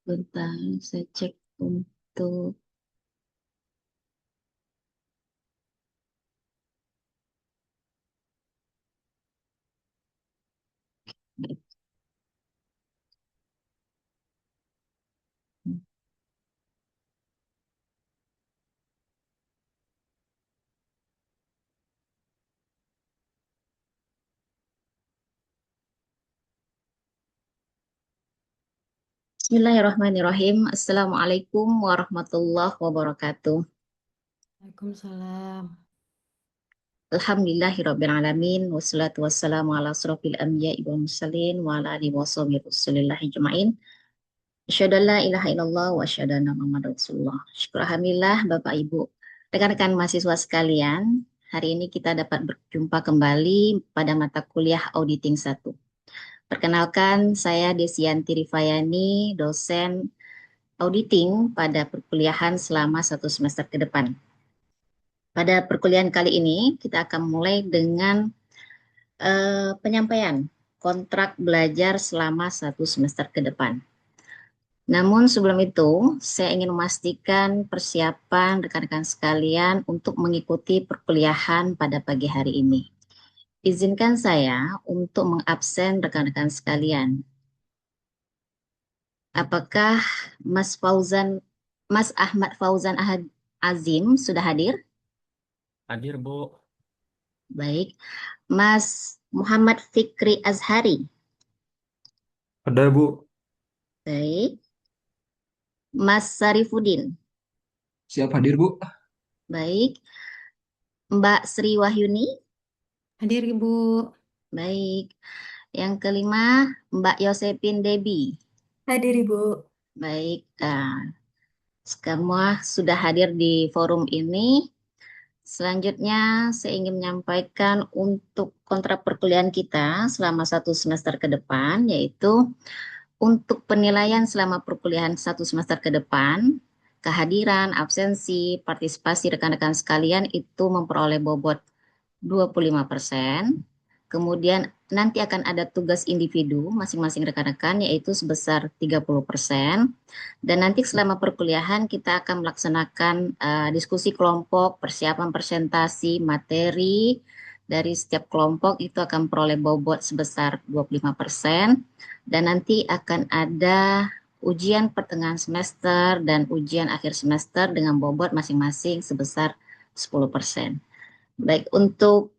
Bentar, saya cek untuk. Bismillahirrahmanirrahim. Assalamualaikum warahmatullahi wabarakatuh. Waalaikumsalam. Alhamdulillahirrabbilalamin. Wassalatu wassalamu ala asrofil anbiya'i wal mursalin wa ala alihi wa sahbihi rasulillahi ajma'in. Asyhadu an la ilaha illallah wa asyhadu anna Muhammadar Rasulullah. Syukur alhamdulillah Bapak Ibu. Rekan-rekan mahasiswa sekalian, hari ini kita dapat berjumpa kembali pada mata kuliah Auditing 1. Perkenalkan, saya Desianti Rifayani, dosen auditing pada perkuliahan selama 1 semester ke depan. Pada perkuliahan kali ini, kita akan mulai dengan penyampaian kontrak belajar selama 1 semester ke depan. Namun sebelum itu, saya ingin memastikan persiapan rekan-rekan sekalian untuk mengikuti perkuliahan pada pagi hari ini. Izinkan saya untuk mengabsen rekan-rekan sekalian. Apakah Mas Ahmad Fauzan Azim sudah hadir? Hadir, Bu. Baik. Mas Muhammad Fikri Azhari. Ada, Bu. Baik. Mas Sarifudin. Siap hadir, Bu. Baik. Mbak Sri Wahyuni. Hadir, Ibu. Baik. Yang kelima, Mbak Yosepin Debi. Hadir Ibu. Baik. Semua sudah hadir di forum ini. Selanjutnya, saya ingin menyampaikan untuk kontrak perkuliahan kita selama 1 semester ke depan, yaitu untuk penilaian selama perkuliahan 1 semester ke depan, kehadiran, absensi, partisipasi rekan-rekan sekalian itu memperoleh bobot 25%. Kemudian nanti akan ada tugas individu masing-masing rekan-rekan yaitu sebesar 30%. Dan nanti selama perkuliahan kita akan melaksanakan diskusi kelompok, persiapan presentasi, materi dari setiap kelompok itu akan memperoleh bobot sebesar 25%. Dan nanti akan ada ujian pertengahan semester dan ujian akhir semester dengan bobot masing-masing sebesar 10%. Baik, untuk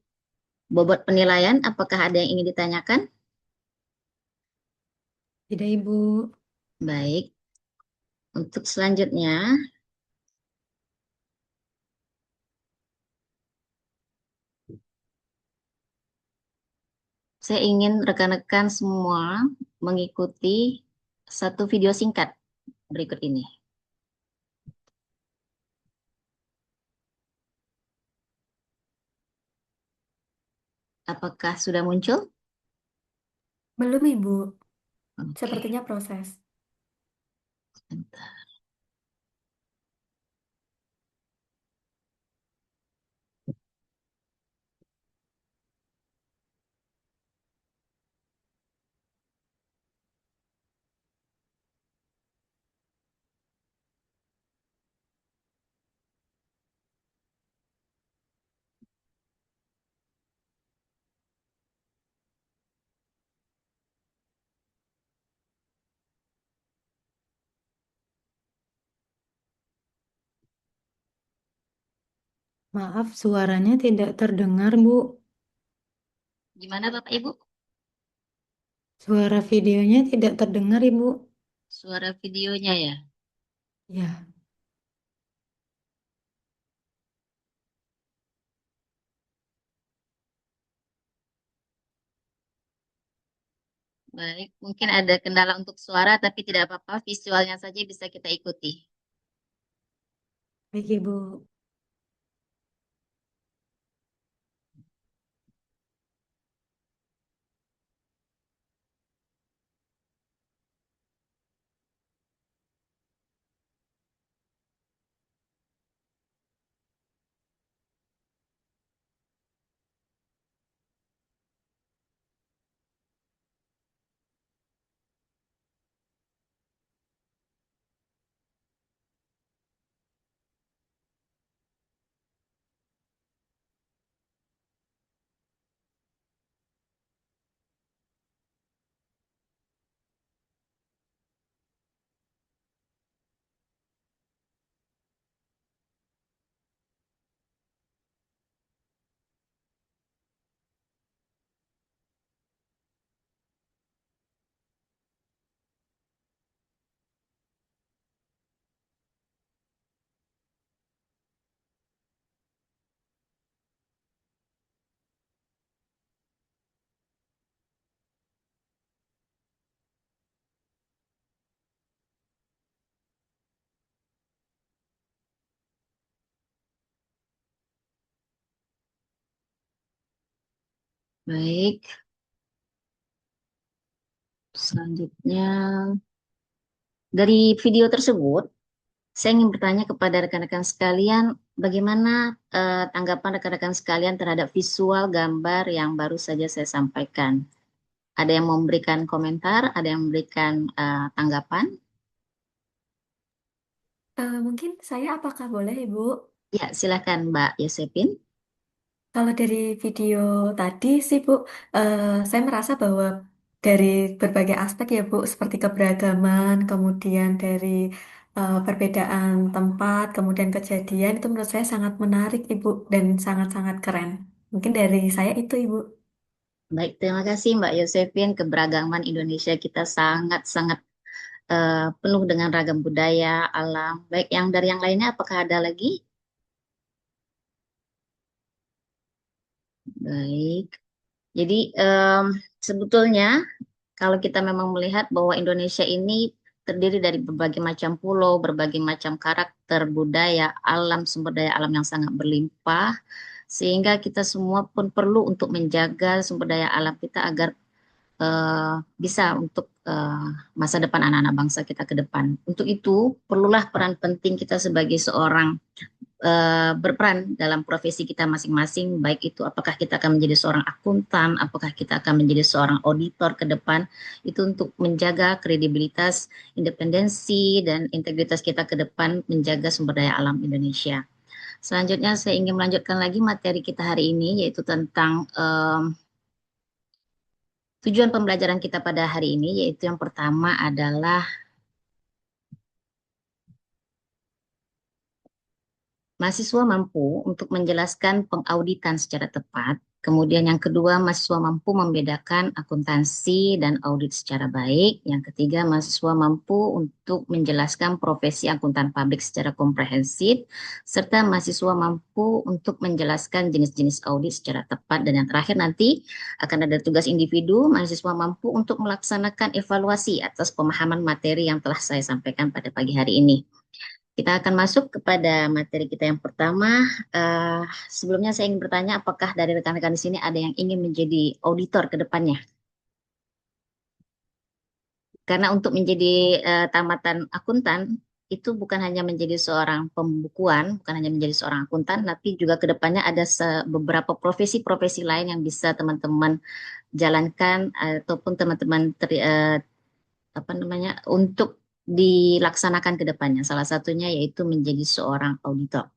bobot penilaian, apakah ada yang ingin ditanyakan? Tidak Ibu. Baik, untuk selanjutnya, saya ingin rekan-rekan semua mengikuti satu video singkat berikut ini. Apakah sudah muncul? Belum Ibu. Oke, Sepertinya proses. sebentar. Maaf, suaranya tidak terdengar, Bu. Gimana Bapak Ibu? Suara videonya tidak terdengar, Ibu. Suara videonya ya? Ya, Baik, mungkin ada kendala untuk suara, tapi tidak apa-apa, visualnya saja bisa kita ikuti. baik Ibu. Baik, selanjutnya dari video tersebut, saya ingin bertanya kepada rekan-rekan sekalian, bagaimana tanggapan rekan-rekan sekalian terhadap visual gambar yang baru saja saya sampaikan? Ada yang memberikan komentar, ada yang memberikan tanggapan? Mungkin saya apakah boleh, Ibu? Ya, silakan Mbak Yosepin. Kalau dari video tadi sih, Bu, saya merasa bahwa dari berbagai aspek ya, Bu, seperti keberagaman, kemudian dari perbedaan tempat, kemudian kejadian, itu menurut saya sangat menarik, Ibu, dan sangat-sangat keren. Mungkin dari saya itu, Ibu. Baik, terima kasih Mbak Yosepin. Keberagaman Indonesia kita sangat-sangat penuh dengan ragam budaya, alam. Baik, yang dari yang lainnya, apakah ada lagi? Baik, jadi sebetulnya kalau kita memang melihat bahwa Indonesia ini terdiri dari berbagai macam pulau, berbagai macam karakter, budaya, alam, sumber daya alam yang sangat berlimpah, sehingga kita semua pun perlu untuk menjaga sumber daya alam kita agar bisa untuk masa depan anak-anak bangsa kita ke depan. Untuk itu, perlulah peran penting kita sebagai seorang berperan dalam profesi kita masing-masing, baik itu apakah kita akan menjadi seorang akuntan, apakah kita akan menjadi seorang auditor ke depan, itu untuk menjaga kredibilitas, independensi, dan integritas kita ke depan, menjaga sumber daya alam Indonesia. Selanjutnya saya ingin melanjutkan lagi materi kita hari ini, yaitu tentang tujuan pembelajaran kita pada hari ini, yaitu yang pertama adalah mahasiswa mampu untuk menjelaskan pengauditan secara tepat. Kemudian yang kedua, mahasiswa mampu membedakan akuntansi dan audit secara baik. Yang ketiga, mahasiswa mampu untuk menjelaskan profesi akuntan publik secara komprehensif. Serta mahasiswa mampu untuk menjelaskan jenis-jenis audit secara tepat. Dan yang terakhir nanti akan ada tugas individu, mahasiswa mampu untuk melaksanakan evaluasi atas pemahaman materi yang telah saya sampaikan pada pagi hari ini. Kita akan masuk kepada materi kita yang pertama. Eh, Sebelumnya saya ingin bertanya, apakah dari rekan-rekan di sini ada yang ingin menjadi auditor ke depannya? Karena untuk menjadi tamatan akuntan, itu bukan hanya menjadi seorang pembukuan, bukan hanya menjadi seorang akuntan, tapi juga ke depannya ada beberapa profesi-profesi lain yang bisa teman-teman jalankan ataupun teman-teman apa namanya untuk dilaksanakan ke depannya. Salah satunya yaitu menjadi seorang auditor.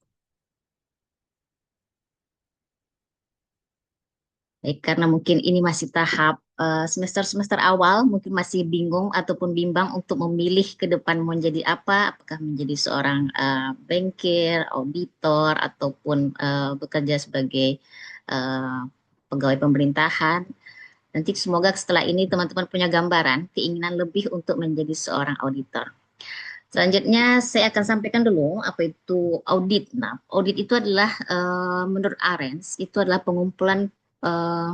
Baik, karena mungkin ini masih tahap semester-semester awal, mungkin masih bingung ataupun bimbang untuk memilih ke depan mau menjadi apa, apakah menjadi seorang bankir, auditor, ataupun bekerja sebagai eh, pegawai pemerintahan. Nanti semoga setelah ini teman-teman punya gambaran, keinginan lebih untuk menjadi seorang auditor. Selanjutnya saya akan sampaikan dulu apa itu audit. Nah, audit itu adalah menurut Arens itu adalah eh,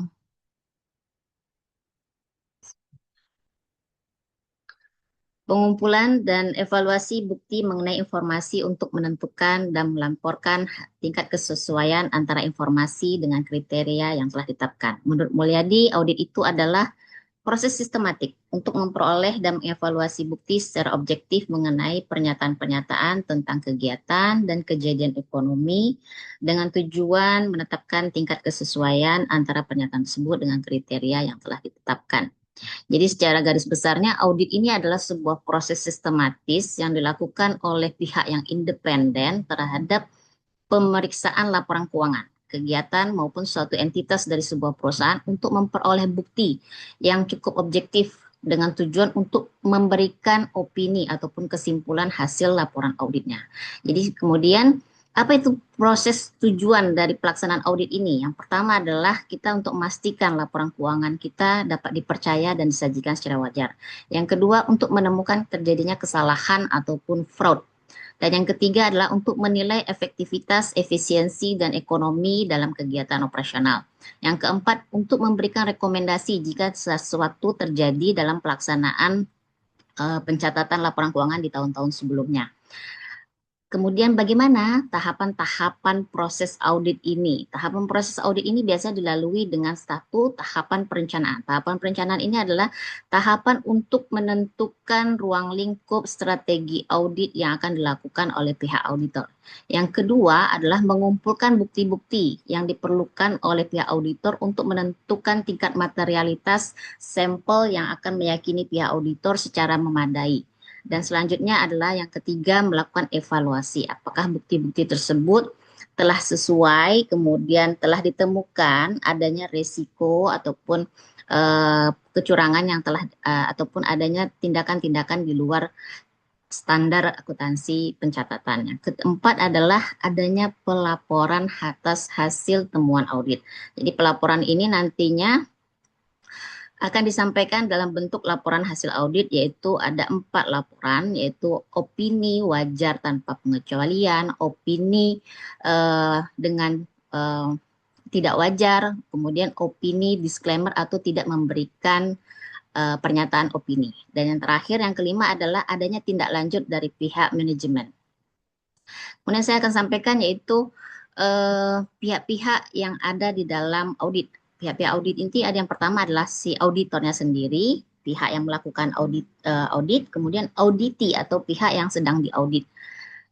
pengumpulan dan evaluasi bukti mengenai informasi untuk menentukan dan melaporkan tingkat kesesuaian antara informasi dengan kriteria yang telah ditetapkan. Menurut Mulyadi, audit itu adalah proses sistematik untuk memperoleh dan mengevaluasi bukti secara objektif mengenai pernyataan-pernyataan tentang kegiatan dan kejadian ekonomi dengan tujuan menetapkan tingkat kesesuaian antara pernyataan tersebut dengan kriteria yang telah ditetapkan. Jadi secara garis besarnya audit ini adalah sebuah proses sistematis yang dilakukan oleh pihak yang independen terhadap pemeriksaan laporan keuangan, kegiatan maupun suatu entitas dari sebuah perusahaan untuk memperoleh bukti yang cukup objektif dengan tujuan untuk memberikan opini ataupun kesimpulan hasil laporan auditnya. Jadi kemudian apa itu proses tujuan dari pelaksanaan audit ini? Yang pertama adalah kita untuk memastikan laporan keuangan kita dapat dipercaya dan disajikan secara wajar. Yang kedua untuk menemukan terjadinya kesalahan ataupun fraud. Dan yang ketiga adalah untuk menilai efektivitas, efisiensi, dan ekonomi dalam kegiatan operasional. Yang keempat, untuk memberikan rekomendasi jika sesuatu terjadi dalam pelaksanaan pencatatan laporan keuangan di tahun-tahun sebelumnya. Kemudian bagaimana tahapan-tahapan proses audit ini? Tahapan proses audit ini biasa dilalui dengan satu tahapan perencanaan. Tahapan perencanaan ini adalah tahapan untuk menentukan ruang lingkup strategi audit yang akan dilakukan oleh pihak auditor. Yang kedua adalah mengumpulkan bukti-bukti yang diperlukan oleh pihak auditor untuk menentukan tingkat materialitas sampel yang akan meyakini pihak auditor secara memadai. Dan selanjutnya adalah yang ketiga, melakukan evaluasi. Apakah bukti-bukti tersebut telah sesuai, kemudian telah ditemukan adanya resiko ataupun kecurangan yang telah ataupun adanya tindakan-tindakan di luar standar akuntansi pencatatannya. Keempat adalah adanya pelaporan atas hasil temuan audit. Jadi pelaporan ini nantinya akan disampaikan dalam bentuk laporan hasil audit, yaitu ada 4 laporan, yaitu opini wajar tanpa pengecualian, opini dengan tidak wajar, kemudian opini disclaimer atau tidak memberikan pernyataan opini. Dan yang terakhir, yang kelima adalah adanya tindak lanjut dari pihak manajemen. Kemudian saya akan sampaikan yaitu pihak-pihak yang ada di dalam audit. Pihak-pihak audit ini ada yang pertama adalah si auditornya sendiri, pihak yang melakukan audit, kemudian auditi atau pihak yang sedang diaudit.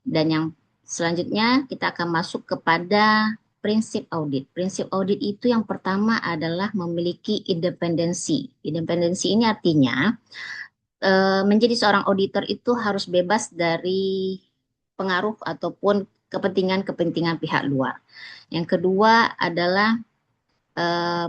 Dan yang selanjutnya kita akan masuk kepada prinsip audit. Prinsip audit itu yang pertama adalah memiliki independensi. Independensi ini artinya menjadi seorang auditor itu harus bebas dari pengaruh ataupun kepentingan-kepentingan pihak luar. Yang kedua adalah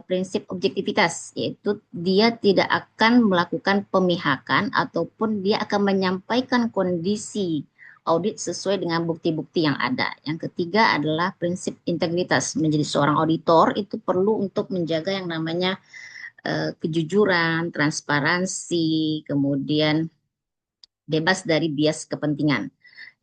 prinsip objektivitas, yaitu dia tidak akan melakukan pemihakan ataupun dia akan menyampaikan kondisi audit sesuai dengan bukti-bukti yang ada. Yang ketiga adalah prinsip integritas. Menjadi seorang auditor itu perlu untuk menjaga yang namanya kejujuran, transparansi, kemudian bebas dari bias kepentingan.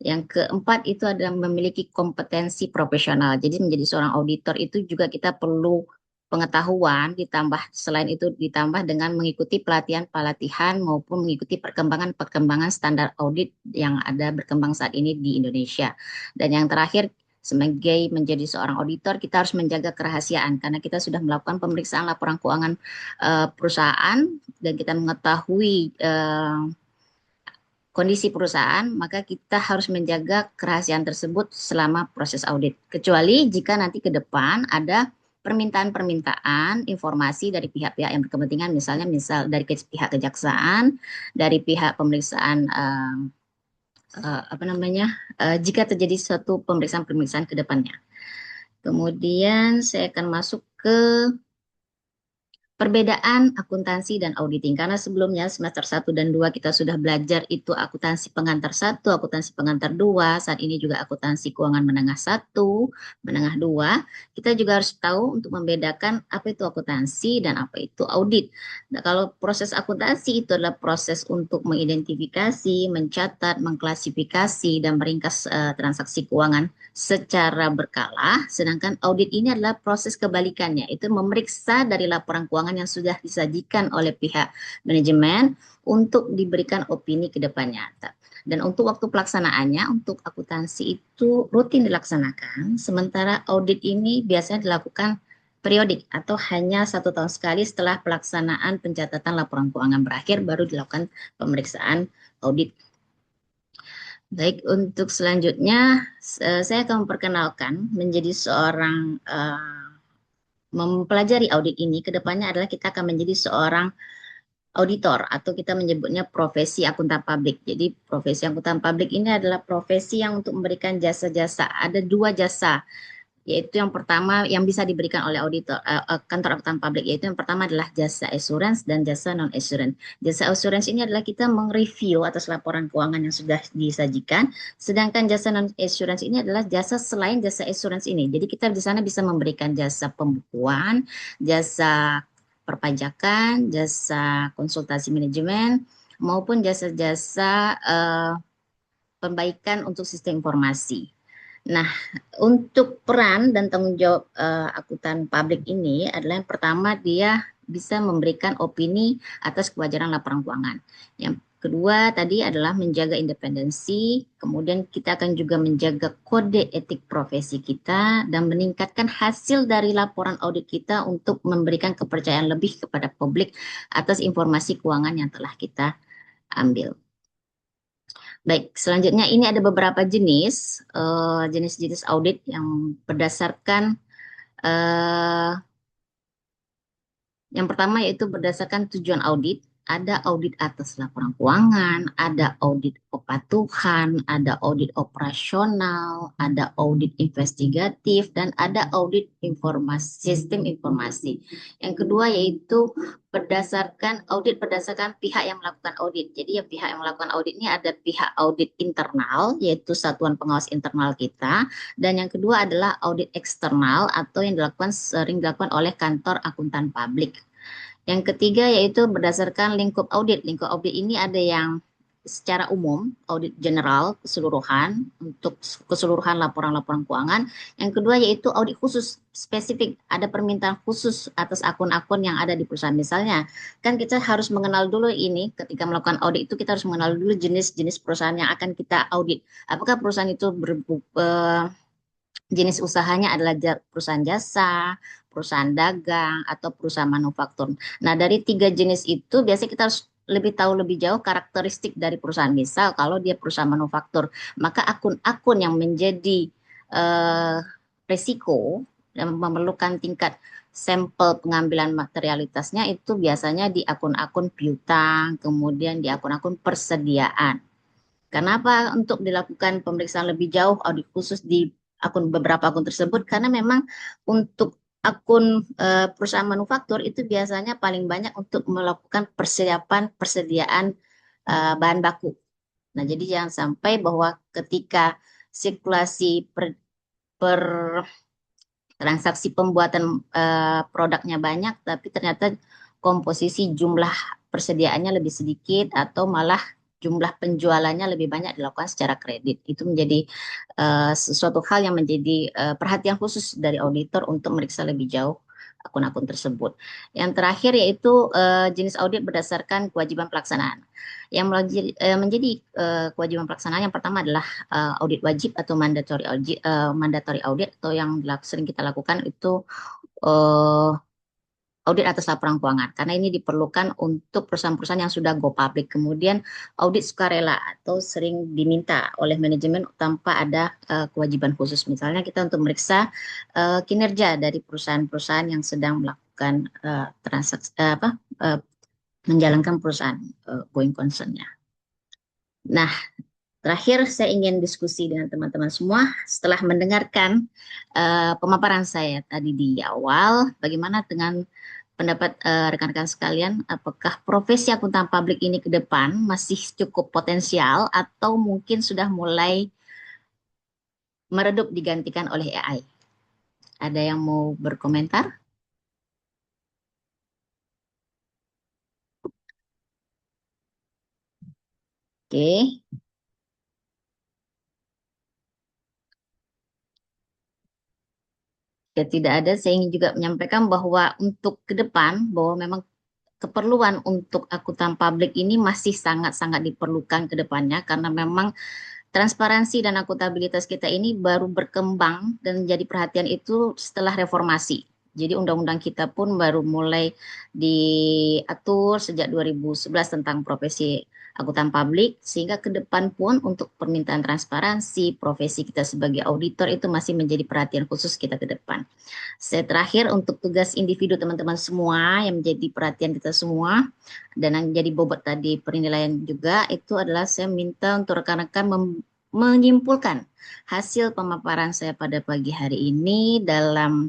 Yang keempat itu adalah memiliki kompetensi profesional. Jadi menjadi seorang auditor itu juga kita perlu pengetahuan, ditambah selain itu ditambah dengan mengikuti pelatihan-pelatihan maupun mengikuti perkembangan-perkembangan standar audit yang ada berkembang saat ini di Indonesia. Dan yang terakhir, sebagai menjadi seorang auditor kita harus menjaga kerahasiaan karena kita sudah melakukan pemeriksaan laporan keuangan perusahaan dan kita mengetahui kondisi perusahaan, maka kita harus menjaga kerahasiaan tersebut selama proses audit. Kecuali jika nanti ke depan ada permintaan-permintaan informasi dari pihak-pihak yang berkepentingan, misal dari pihak kejaksaan, dari pihak pemeriksaan jika terjadi suatu pemeriksaan-pemeriksaan ke depannya. Kemudian saya akan masuk ke perbedaan akuntansi dan auditing. Karena sebelumnya semester 1 dan 2 kita sudah belajar itu akuntansi pengantar 1, akuntansi pengantar 2, saat ini juga akuntansi keuangan menengah 1, menengah 2. Kita juga harus tahu untuk membedakan apa itu akuntansi dan apa itu audit. Nah, kalau proses akuntansi itu adalah proses untuk mengidentifikasi, mencatat, mengklasifikasi, dan meringkas transaksi keuangan secara berkala, sedangkan audit ini adalah proses kebalikannya, itu memeriksa dari laporan keuangan yang sudah disajikan oleh pihak manajemen untuk diberikan opini ke depannya. Dan untuk waktu pelaksanaannya, untuk akuntansi itu rutin dilaksanakan, sementara audit ini biasanya dilakukan periodik atau hanya 1 tahun sekali setelah pelaksanaan pencatatan laporan keuangan berakhir, baru dilakukan pemeriksaan audit. Baik, untuk selanjutnya saya akan memperkenalkan menjadi seorang mempelajari audit ini, kedepannya adalah kita akan menjadi seorang auditor atau kita menyebutnya profesi akuntan publik. Jadi profesi akuntan publik ini adalah profesi yang untuk memberikan jasa-jasa. Ada 2 jasa, yaitu yang pertama yang bisa diberikan oleh auditor kantor akuntan publik, yaitu yang pertama adalah jasa assurance dan jasa non assurance. Jasa assurance ini adalah kita mereview atas laporan keuangan yang sudah disajikan, sedangkan jasa non assurance ini adalah jasa selain jasa assurance ini. Jadi kita di sana bisa memberikan jasa pembukuan, jasa perpajakan, jasa konsultasi manajemen maupun jasa-jasa perbaikan untuk sistem informasi. Nah, untuk peran dan tanggung jawab akuntan publik ini adalah yang pertama dia bisa memberikan opini atas kewajaran laporan keuangan. Kedua tadi adalah menjaga independensi, kemudian kita akan juga menjaga kode etik profesi kita dan meningkatkan hasil dari laporan audit kita untuk memberikan kepercayaan lebih kepada publik atas informasi keuangan yang telah kita ambil. Baik, selanjutnya ini ada beberapa jenis audit yang berdasarkan yang pertama yaitu berdasarkan tujuan audit. Ada audit atas laporan keuangan, ada audit kepatuhan, ada audit operasional, ada audit investigatif, dan ada audit sistem informasi. Yang kedua yaitu berdasarkan pihak yang melakukan audit. Jadi yang pihak yang melakukan audit ini ada pihak audit internal, yaitu satuan pengawas internal kita, dan yang kedua adalah audit eksternal atau yang sering dilakukan oleh kantor akuntan publik. Yang ketiga yaitu berdasarkan lingkup audit. Lingkup audit ini ada yang secara umum, audit general keseluruhan untuk keseluruhan laporan-laporan keuangan. Yang kedua yaitu audit khusus spesifik. Ada permintaan khusus atas akun-akun yang ada di perusahaan. Misalnya, kan kita harus mengenal dulu ini ketika melakukan audit itu kita harus mengenal dulu jenis-jenis perusahaan yang akan kita audit. Apakah perusahaan itu jenis usahanya adalah perusahaan jasa, perusahaan dagang, atau perusahaan manufaktur. Nah, dari tiga jenis itu biasanya kita harus lebih tahu lebih jauh karakteristik dari perusahaan. Misal kalau dia perusahaan manufaktur, maka akun-akun yang menjadi risiko dan memerlukan tingkat sampel pengambilan materialitasnya itu biasanya di akun-akun piutang, kemudian di akun-akun persediaan. Kenapa untuk dilakukan pemeriksaan lebih jauh audit khusus di beberapa akun tersebut? Karena memang untuk akun perusahaan manufaktur itu biasanya paling banyak untuk melakukan persiapan persediaan bahan baku. Nah, jadi jangan sampai bahwa ketika sirkulasi per transaksi pembuatan produknya banyak, tapi ternyata komposisi jumlah persediaannya lebih sedikit atau malah jumlah penjualannya lebih banyak dilakukan secara kredit. Itu menjadi sesuatu hal yang menjadi perhatian khusus dari auditor untuk meriksa lebih jauh akun-akun tersebut. Yang terakhir yaitu jenis audit berdasarkan kewajiban pelaksanaan. Yang menjadi kewajiban pelaksanaan yang pertama adalah audit wajib atau mandatory audit atau yang sering kita lakukan itu audit atas laporan keuangan karena ini diperlukan untuk perusahaan-perusahaan yang sudah go public. Kemudian audit sukarela atau sering diminta oleh manajemen tanpa ada kewajiban khusus. Misalnya kita untuk meriksa kinerja dari perusahaan-perusahaan yang sedang melakukan transaksi menjalankan perusahaan going concern-nya. Nah, terakhir saya ingin diskusi dengan teman-teman semua setelah mendengarkan pemaparan saya tadi di awal, bagaimana dengan pendapat rekan-rekan sekalian, apakah profesi akuntan publik ini ke depan masih cukup potensial atau mungkin sudah mulai meredup digantikan oleh AI? Ada yang mau berkomentar? Oke. Ya, tidak ada, saya ingin juga menyampaikan bahwa untuk ke depan, bahwa memang keperluan untuk akuntan publik ini masih sangat-sangat diperlukan ke depannya karena memang transparansi dan akuntabilitas kita ini baru berkembang dan menjadi perhatian itu setelah reformasi. Jadi undang-undang kita pun baru mulai diatur sejak 2011 tentang profesi akuntan publik, sehingga ke depan pun untuk permintaan transparansi, profesi kita sebagai auditor itu masih menjadi perhatian khusus kita ke depan. Saya terakhir untuk tugas individu teman-teman semua yang menjadi perhatian kita semua dan yang jadi bobot tadi penilaian juga itu adalah saya minta untuk rekan-rekan menyimpulkan hasil pemaparan saya pada pagi hari ini dalam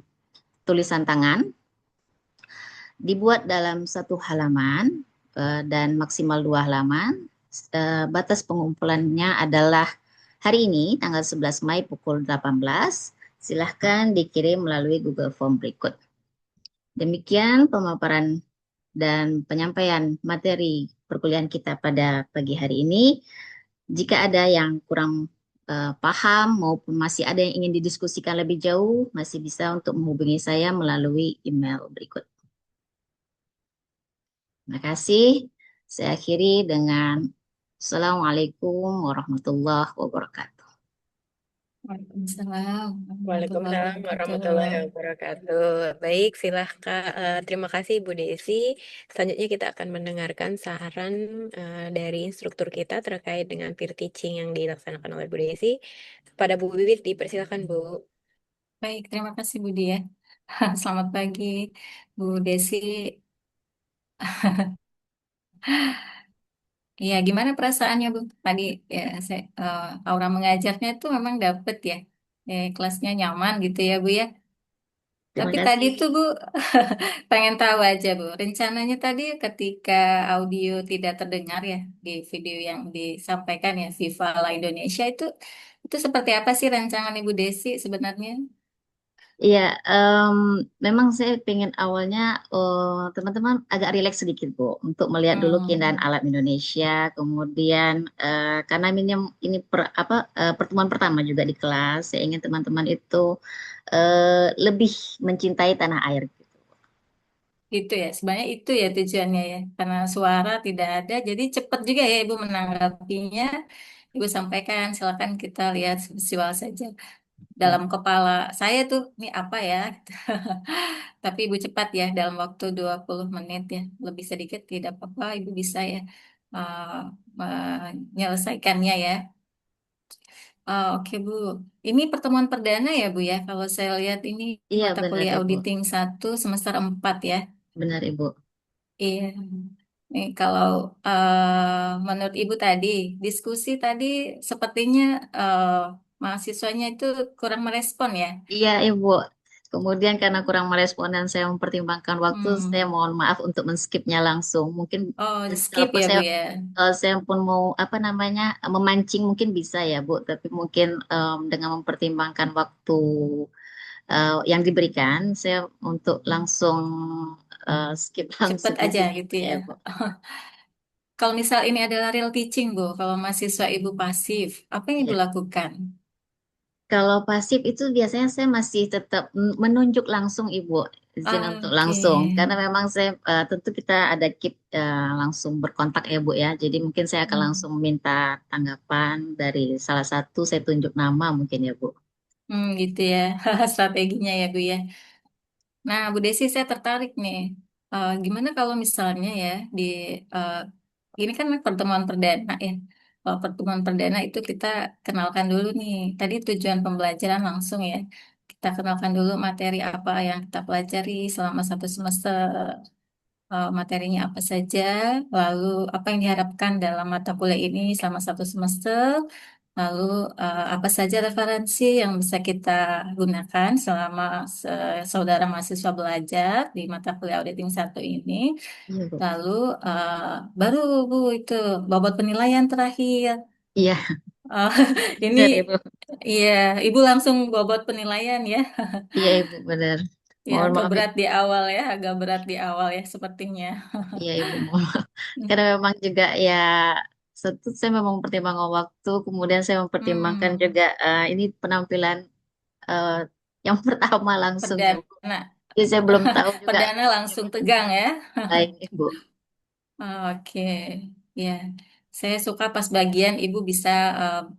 tulisan tangan, dibuat dalam satu halaman dan maksimal 2 halaman. Batas pengumpulannya adalah hari ini tanggal 11 Mei pukul 18. Silahkan dikirim melalui Google Form berikut. Demikian pemaparan dan penyampaian materi perkuliahan kita pada pagi hari ini. Jika ada yang kurang paham maupun masih ada yang ingin didiskusikan lebih jauh, masih bisa untuk menghubungi saya melalui email berikut. Terima kasih. Saya akhiri dengan Assalamualaikum warahmatullahi wabarakatuh. Waalaikumsalam warahmatullahi Waalaikumsalam warahmatullahi wabarakatuh. wabarakatuh. Baik, silahkan. Terima kasih Ibu Desi. Selanjutnya kita akan mendengarkan saran dari instruktur kita terkait dengan peer teaching yang dilaksanakan oleh Bu Desi. Kepada Bu Wiwit, dipersilakan Bu. Baik, terima kasih Budi ya. Selamat pagi Bu Desi. Ya, gimana perasaannya Bu? Tadi ya saya aura mengajarnya itu memang dapet ya. Kelasnya nyaman gitu ya Bu ya. Terima Tapi tadi kasih. tuh Bu, pengen tahu aja Bu, rencananya tadi ketika audio tidak terdengar ya di video yang disampaikan ya Viva Indonesia itu seperti apa sih rancangan Ibu Desi sebenarnya? Iya, memang saya pengen awalnya teman-teman agak rileks sedikit Bu, untuk melihat dulu keindahan Hmm, alam Indonesia. Kemudian karena ini pertemuan pertama juga di kelas, saya ingin teman-teman itu lebih mencintai tanah air. gitu ya, sebenarnya itu ya tujuannya ya, karena suara tidak ada, jadi cepat juga ya Ibu menanggapinya. Ibu sampaikan, silakan kita lihat visual saja. Ya, Dalam kepala saya tuh, ini apa ya? Tapi Ibu cepat ya, dalam waktu 20 menit ya. Lebih sedikit tidak apa-apa, Ibu bisa ya menyelesaikannya ya. Oke Bu, ini pertemuan perdana ya Bu ya. Kalau saya lihat ini iya mata benar kuliah Ibu, auditing 1 semester 4 ya. benar Ibu. Iya. Nih, kalau menurut Ibu tadi, diskusi tadi sepertinya mahasiswanya itu kurang merespon ya. Iya, Ibu. Kemudian karena kurang merespon dan saya mempertimbangkan waktu, saya Hmm. mohon maaf untuk men-skipnya langsung. Mungkin Oh, di skip kalau ya Bu saya ya. saya pun mau apa namanya memancing mungkin bisa ya, Bu. Tapi mungkin dengan mempertimbangkan waktu yang diberikan, saya untuk langsung skip Cepet langsung di aja sini gitu Bu, ya. ya, Bu. Kalau misal ini adalah real teaching Bu, kalau mahasiswa Ibu pasif, apa yang Ibu Ya. lakukan? Kalau pasif itu biasanya saya masih tetap menunjuk langsung Ibu, izin untuk Oke. langsung. Karena memang saya tentu kita ada keep langsung berkontak ya Bu ya. Jadi mungkin saya akan Hmm. langsung minta tanggapan dari salah satu, saya tunjuk nama mungkin ya Bu. Gitu ya, strateginya ya Bu ya. Nah, Bu Desi, saya tertarik nih. Gimana kalau misalnya ya di eh, ini kan pertemuan perdana ya. Kalau pertemuan perdana itu kita kenalkan dulu nih. Tadi tujuan pembelajaran langsung ya. Kita kenalkan dulu materi apa yang kita pelajari selama 1 semester. Materinya apa saja, lalu apa yang diharapkan dalam mata kuliah ini selama 1 semester, lalu apa saja referensi yang bisa kita gunakan selama saudara mahasiswa belajar di mata kuliah auditing 1 ini, Iya Bu. lalu eh, baru Bu itu bobot penilaian terakhir. Iya, Eh, ini benar Ibu. iya, Ibu langsung bobot penilaian ya. Iya Ibu, benar. Ya, Mohon agak maaf berat Ibu. di awal ya, agak berat di awal ya sepertinya. Iya Ibu, mohon maaf. Karena memang juga ya satu saya memang mempertimbangkan waktu, kemudian saya mempertimbangkan Hmm. juga ini penampilan eh, yang pertama langsung ya Bu. Perdana, Jadi saya belum tahu juga perdana langsung bagaimana tegang ya. lain Ibu. Oke, ya. Saya suka pas bagian Ibu bisa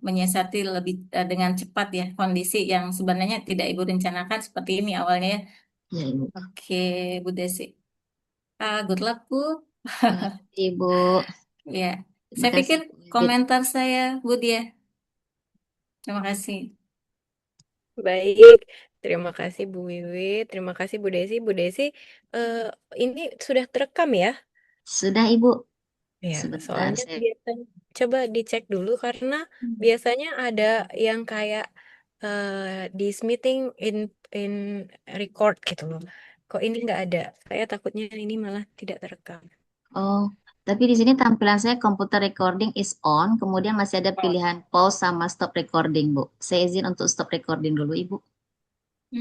menyiasati lebih dengan cepat ya kondisi yang sebenarnya tidak Ibu rencanakan seperti ini awalnya ya. Ya Ibu. Oke, Bu Desi. Good luck Bu. Terima kasih Ibu. Ya, Terima saya kasih pikir Bu Wibit. komentar saya Bu dia. Terima kasih. Baik, terima kasih Bu Wiwi, terima kasih Bu Desi. Bu Desi, eh, ini sudah terekam ya? Sudah Ibu. Ya, Sebentar soalnya saya. biasanya coba dicek dulu karena biasanya ada yang kayak this meeting in record gitu loh. Kok ini nggak ada? Saya takutnya ini malah tidak terekam. Oh, tapi di sini tampilan saya computer recording is on, kemudian masih ada Oh, pilihan pause sama stop recording, Bu. Saya izin untuk stop recording dulu, Ibu.